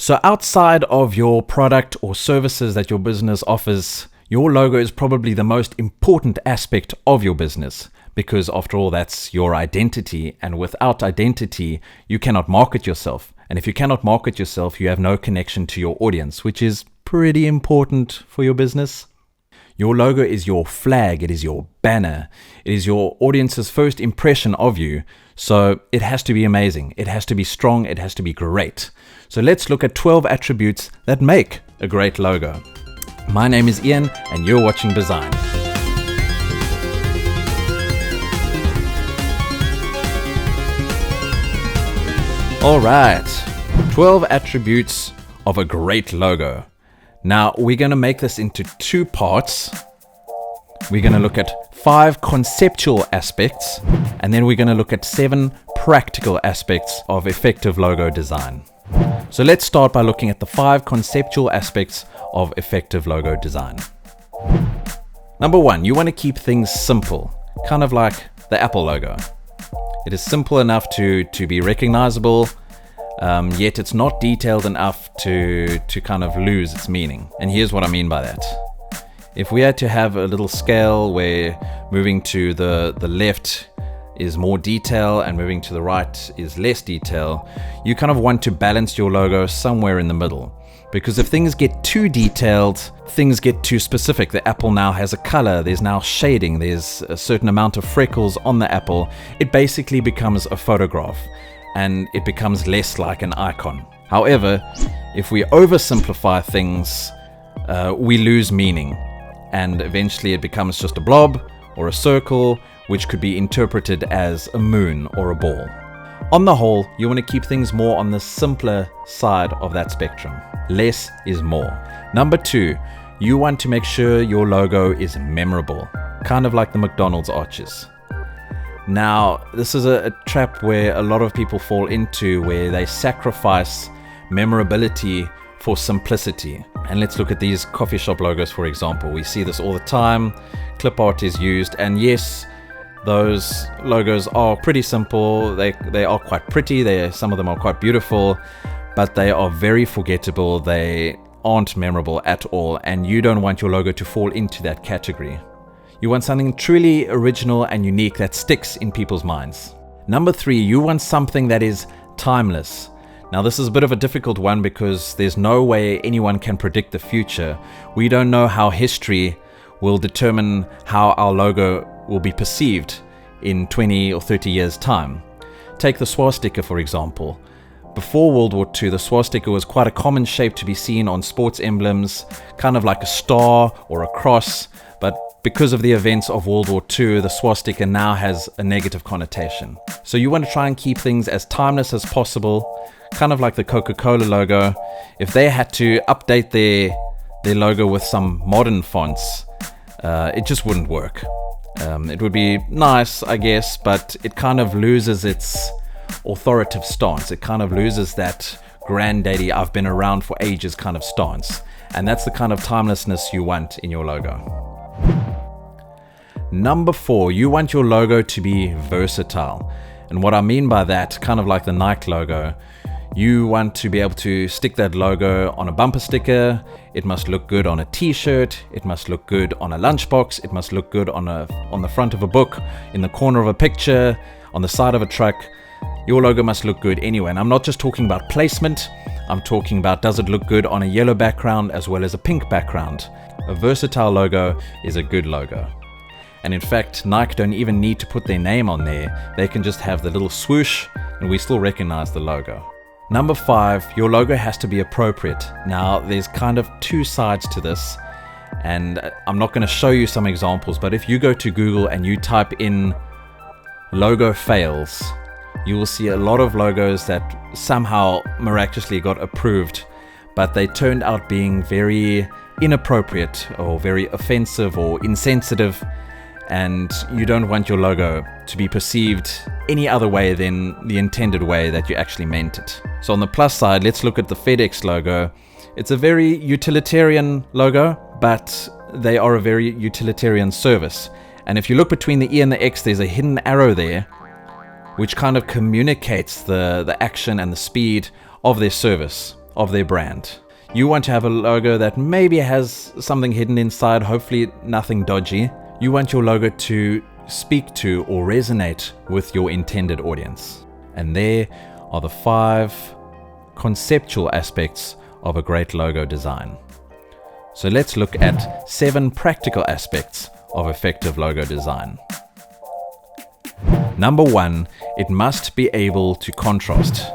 So outside of your product or services that your business offers, your logo is probably the most important aspect of your business, because after all, that's your identity. And without identity, you cannot market yourself. And if you cannot market yourself, you have no connection to your audience, which is pretty important for your business. Your logo is your flag. It is your banner. It is your audience's first impression of you. So it has to be amazing. It has to be strong. It has to be great. So let's look at 12 attributes that make a great logo. My name is Ian, and you're watching Bizign. All right, 12 attributes of a great logo. Now, we're going to make this into two parts. We're going to look at 5 conceptual aspects, and then we're going to look at 7 practical aspects of effective logo design. So let's start by looking at the 5 conceptual aspects of effective logo design. Number 1, you want to keep things simple, kind of like the Apple logo. It is simple enough to be recognizable, yet it's not detailed enough to kind of lose its meaning. And here's what I mean by that. If we had to have a little scale where moving to the left is more detail and moving to the right is less detail, you kind of want to balance your logo somewhere in the middle. Because if things get too detailed, things get too specific. The apple now has a color, there's now shading, there's a certain amount of freckles on the apple. It basically becomes a photograph and it becomes less like an icon. However, if we oversimplify things, we lose meaning, and eventually it becomes just a blob or a circle, which could be interpreted as a moon or a ball. On the whole, you want to keep things more on the simpler side of that spectrum. Less is more. Number 2, you want to make sure your logo is memorable, kind of like the McDonald's arches. Now, this is a trap where a lot of people fall into, where they sacrifice memorability for simplicity. And let's look at these coffee shop logos, for example. We see this all the time. Clip art is used, and yes, those logos are pretty simple. They are quite pretty. Some of them are quite beautiful, but they are very forgettable. They aren't memorable at all, and you don't want your logo to fall into that category. You want something truly original and unique that sticks in people's minds. Number 3, you want something that is timeless. Now, this is a bit of a difficult one because there's no way anyone can predict the future. We don't know how history will determine how our logo will be perceived in 20 or 30 years' time. Take the swastika, for example. Before World War II, the swastika was quite a common shape to be seen on sports emblems, kind of like a star or a cross, but because of the events of World War II, the swastika now has a negative connotation. So you want to try and keep things as timeless as possible, kind of like the Coca-Cola logo. If they had to update their logo with some modern fonts, it just wouldn't work. It would be nice, I guess, but it kind of loses its authoritative stance. It kind of loses that granddaddy, I've been around for ages kind of stance. And that's the kind of timelessness you want in your logo. Number 4, you want your logo to be versatile. And what I mean by that, kind of like the Nike logo, you want to be able to stick that logo on a bumper sticker. It must look good on a t-shirt. It must look good on a lunchbox. It must look good on the front of a book, in the corner of a picture, on the side of a truck. Your logo must look good anyway. And I'm not just talking about placement. I'm talking about, does it look good on a yellow background as well as a pink background? A versatile logo is a good logo. And in fact, Nike don't even need to put their name on there. They can just have the little swoosh and we still recognize the logo. Number 5, your logo has to be appropriate. Now, there's kind of 2 sides to this, and I'm not going to show you some examples, but if you go to Google and you type in logo fails, you will see a lot of logos that somehow miraculously got approved, but they turned out being very inappropriate or very offensive or insensitive, and you don't want your logo to be perceived any other way than the intended way that you actually meant it. So on the plus side, let's look at the FedEx logo. It's a very utilitarian logo, but they are a very utilitarian service. And if you look between the E and the X, there's a hidden arrow there, which kind of communicates the action and the speed of their service. of their brand. You want to have a logo that maybe has something hidden inside, hopefully nothing dodgy. You want your logo to speak to or resonate with your intended audience. And there are the 5 conceptual aspects of a great logo design. So let's look at 7 practical aspects of effective logo design. Number 1, it must be able to contrast.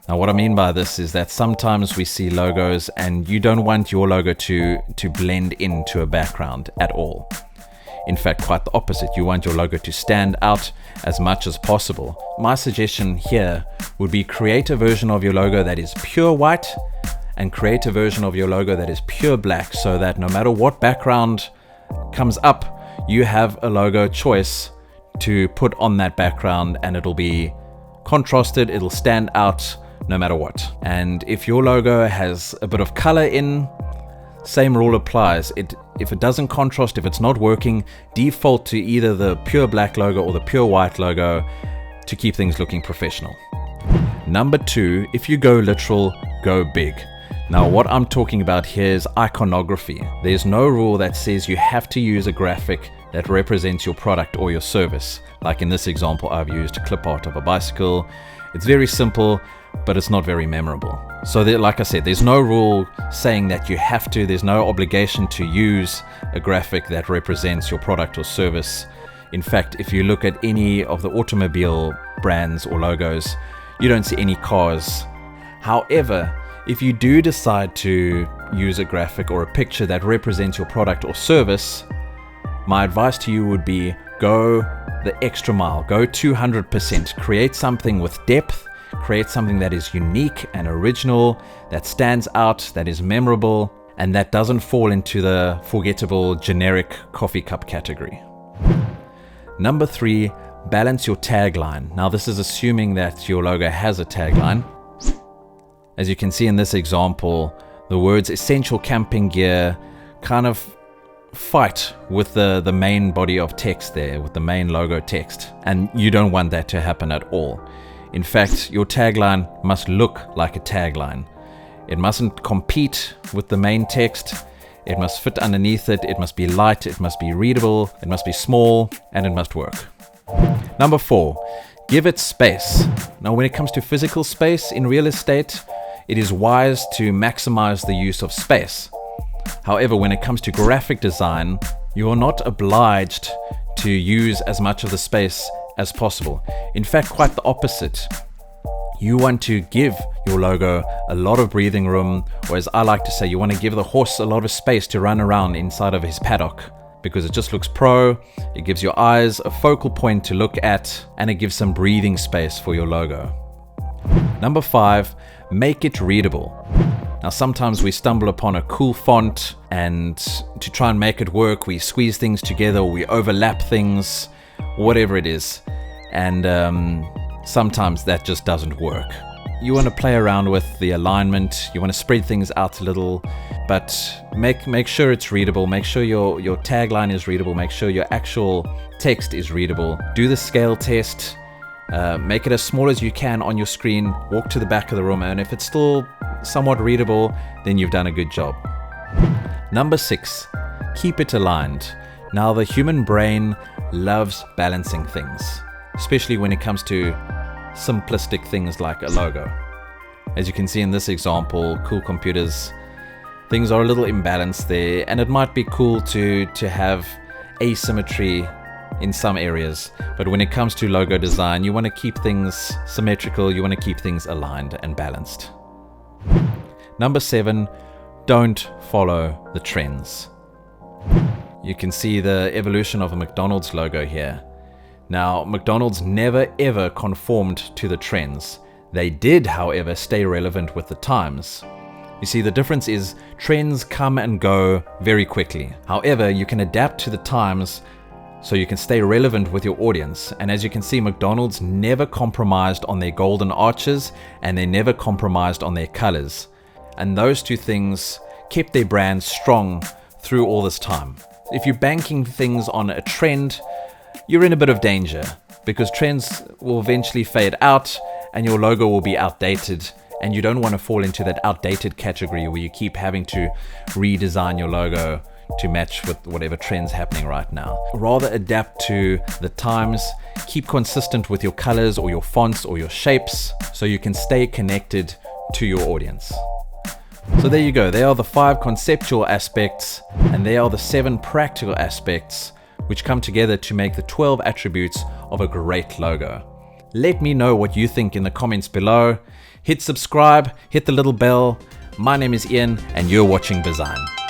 Now what I mean by this is that sometimes we see logos and you don't want your logo to blend into a background at all. In fact, quite the opposite. You want your logo to stand out as much as possible. My suggestion here would be create a version of your logo that is pure white and create a version of your logo that is pure black, so that no matter what background comes up, you have a logo choice to put on that background and it'll be contrasted, it'll stand out no matter what. And if your logo has a bit of color in, same rule applies. If it doesn't contrast, if it's not working, default to either the pure black logo or the pure white logo to keep things looking professional. Number 2, if you go literal, go big. Now what I'm talking about here is iconography. There's no rule that says you have to use a graphic that represents your product or your service. Like in this example, I've used a clip art of a bicycle. It's very simple, but it's not very memorable. So like I said, there's no rule saying that you have to, there's no obligation to use a graphic that represents your product or service. In fact, if you look at any of the automobile brands or logos, you don't see any cars. However, if you do decide to use a graphic or a picture that represents your product or service, my advice to you would be go the extra mile, go 200%, create something with depth, create something that is unique and original, that stands out, that is memorable, and that doesn't fall into the forgettable generic coffee cup category. Number 3, balance your tagline. Now this is assuming that your logo has a tagline. As you can see in this example, the words essential camping gear kind of fight with the main body of text there, with the main logo text, and you don't want that to happen at all. In fact, your tagline must look like a tagline. It mustn't compete with the main text. It must fit underneath it. It must be light. It must be readable. It must be small, and it must work. Number 4, give it space. Now, when it comes to physical space in real estate, it is wise to maximize the use of space. However, when it comes to graphic design, you are not obliged to use as much of the space as possible. In fact, quite the opposite. You want to give your logo a lot of breathing room, or as I like to say, you want to give the horse a lot of space to run around inside of his paddock, because it just looks pro, it gives your eyes a focal point to look at, and it gives some breathing space for your logo. Number 5, make it readable. Now sometimes we stumble upon a cool font, and to try and make it work, we squeeze things together, or we overlap things, whatever it is, and sometimes that just doesn't work. You want to play around with the alignment, you want to spread things out a little, but make sure it's readable, make sure your tagline is readable, make sure your actual text is readable. Do the scale test, make it as small as you can on your screen, walk to the back of the room, and if it's still somewhat readable, then you've done a good job. Number 6, keep it aligned. Now the human brain loves balancing things, especially when it comes to simplistic things like a logo. As you can see in this example, cool computers, things are a little imbalanced there, and it might be cool to have asymmetry in some areas, but when it comes to logo design, you want to keep things symmetrical, you want to keep things aligned and balanced. Number 7, don't follow the trends. You can see the evolution of a McDonald's logo here. Now, McDonald's never ever conformed to the trends. They did, however, stay relevant with the times. You see, the difference is trends come and go very quickly. However, you can adapt to the times so you can stay relevant with your audience. And as you can see, McDonald's never compromised on their golden arches, and they never compromised on their colors. And those two things kept their brand strong through all this time. If you're banking things on a trend, you're in a bit of danger, because trends will eventually fade out and your logo will be outdated and you don't want to fall into that outdated category where you keep having to redesign your logo to match with whatever trend's happening right now. Rather adapt to the times, keep consistent with your colors or your fonts or your shapes so you can stay connected to your audience. So there you go, they are the 5 conceptual aspects and they are the 7 practical aspects which come together to make the 12 attributes of a great logo. Let me know what you think in the comments below. Hit subscribe, hit the little bell. My name is Ian and you're watching Bizign.